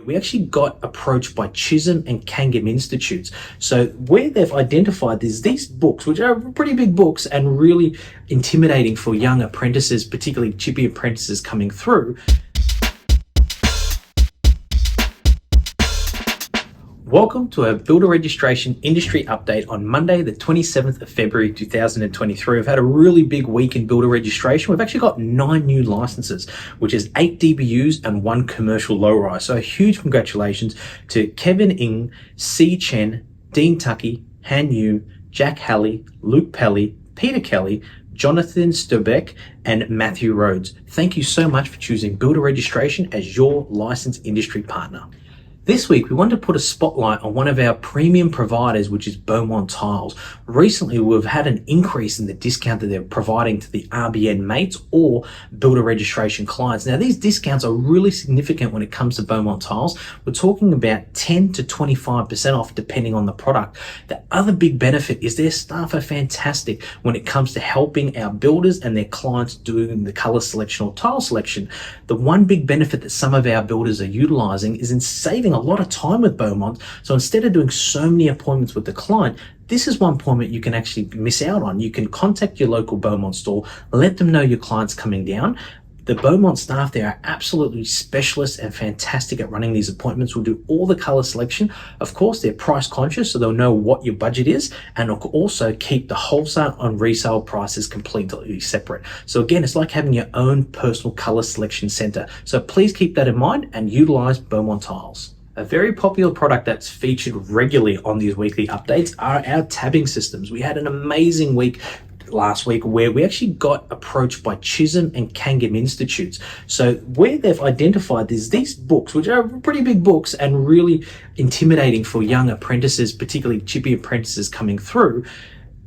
we actually got approached by Chisholm and Kangan institutes. So where they've identified these books, which are pretty big books and really intimidating for young apprentices, particularly chippy apprentices coming through. Welcome to our Builder Registration Industry Update on Monday, the 27th of February 2023. We've had a really big week in Builder Registration. We've actually got 9 new licenses, which is 8 DBUs and 1 commercial low-rise. So a huge congratulations to Kevin Ng, C. Chen, Dean Tuckey, Han Yu, Jack Halley, Luke Pelly, Peter Kelly, Jonathan Sturbeck, and Matthew Rhodes. Thank you so much for choosing Builder Registration as your licensed industry partner. This week, we wanted to put a spotlight on one of our premium providers, which is Beaumont Tiles. Recently, we've had an increase in the discount that they're providing to the RBN mates or Builder Registration clients. Now, these discounts are really significant when it comes to Beaumont Tiles. We're talking about 10 to 25% off depending on the product. The other big benefit is their staff are fantastic when it comes to helping our builders and their clients doing the color selection or tile selection. The one big benefit that some of our builders are utilizing is in saving a lot of time with Beaumont. So instead of doing so many appointments with the client, this is one appointment you can actually miss out on. You can contact your local Beaumont store, let them know your client's coming down. The Beaumont staff there are absolutely specialists and fantastic at running these appointments. Will do all the color selection. Of course, they're price conscious, so they'll know what your budget is, and will also keep the wholesale and resale prices completely separate. So again, it's like having your own personal color selection center. So please keep that in mind and utilize Beaumont Tiles. A very popular product that's featured regularly on these weekly updates are our tabbing systems. We had an amazing week last week where we actually got approached by Chisholm and Kangan institutes. So where they've identified these books, which are pretty big books and really intimidating for young apprentices, particularly chippy apprentices coming through,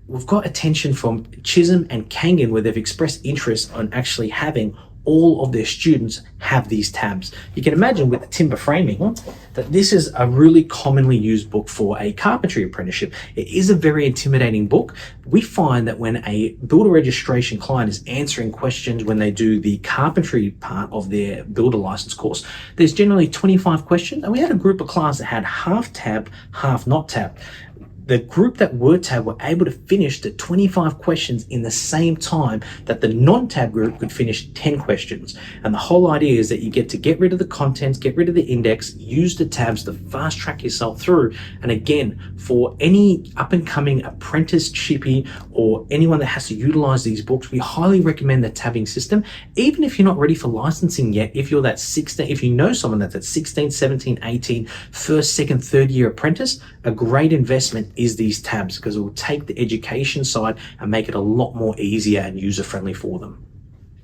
we've got attention from Chisholm and Kangan where they've expressed interest on actually having all of their students have these tabs. You can imagine with the timber framing that this is a really commonly used book for a carpentry apprenticeship. It is a very intimidating book. We find that when a builder registration client is answering questions when they do the carpentry part of their builder license course, there's generally 25 questions, and we had a group of class that had half tabbed, half not tabbed. The group that were tabbed were able to finish the 25 questions in the same time that the non-tab group could finish 10 questions. And the whole idea is that you get to get rid of the contents, get rid of the index, use the tabs to fast track yourself through. And again, for any up and coming apprentice chippy or anyone that has to utilize these books, we highly recommend the tabbing system. Even if you're not ready for licensing yet, if you're that 16, if you know someone that's at 16, 17, 18, first, second, third year apprentice, a great investment is these tabs because it will take the education side and make it a lot more easier and user-friendly for them.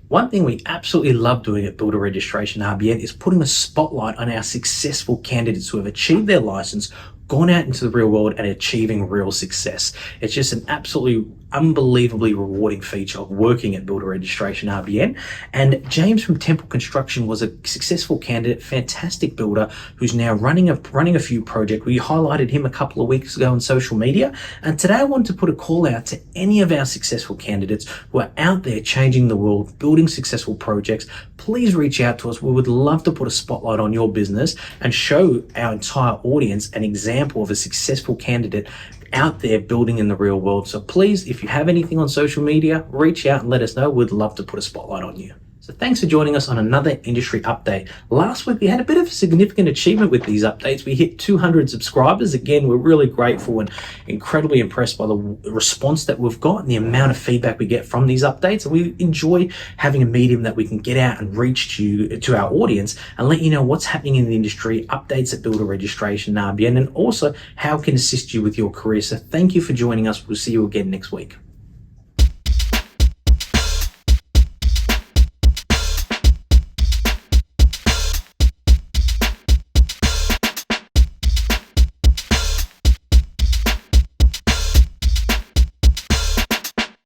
One thing we absolutely love doing at Builder Registration RBN is putting a spotlight on our successful candidates who have achieved their license, gone out into the real world and achieving real success. It's just an absolutely unbelievably rewarding feature of working at Builder Registration RBN. And James from Templ Construction was a successful candidate, fantastic builder who's now running a few projects. We highlighted him a couple of weeks ago on social media. And today I want to put a call out to any of our successful candidates who are out there changing the world, building successful projects. Please reach out to us. We would love to put a spotlight on your business and show our entire audience an example of a successful candidate out there building in the real world. So please, if you have anything on social media, reach out and let us know. We'd love to put a spotlight on you. So thanks for joining us on another industry update. Last week, we had a bit of a significant achievement with these updates. We hit 200 subscribers. Again, we're really grateful and incredibly impressed by the response that we've got and the amount of feedback we get from these updates. And we enjoy having a medium that we can get out and reach to our audience and let you know what's happening in the industry, updates at Builder Registration RBN, and also how it can assist you with your career. So thank you for joining us. We'll see you again next week.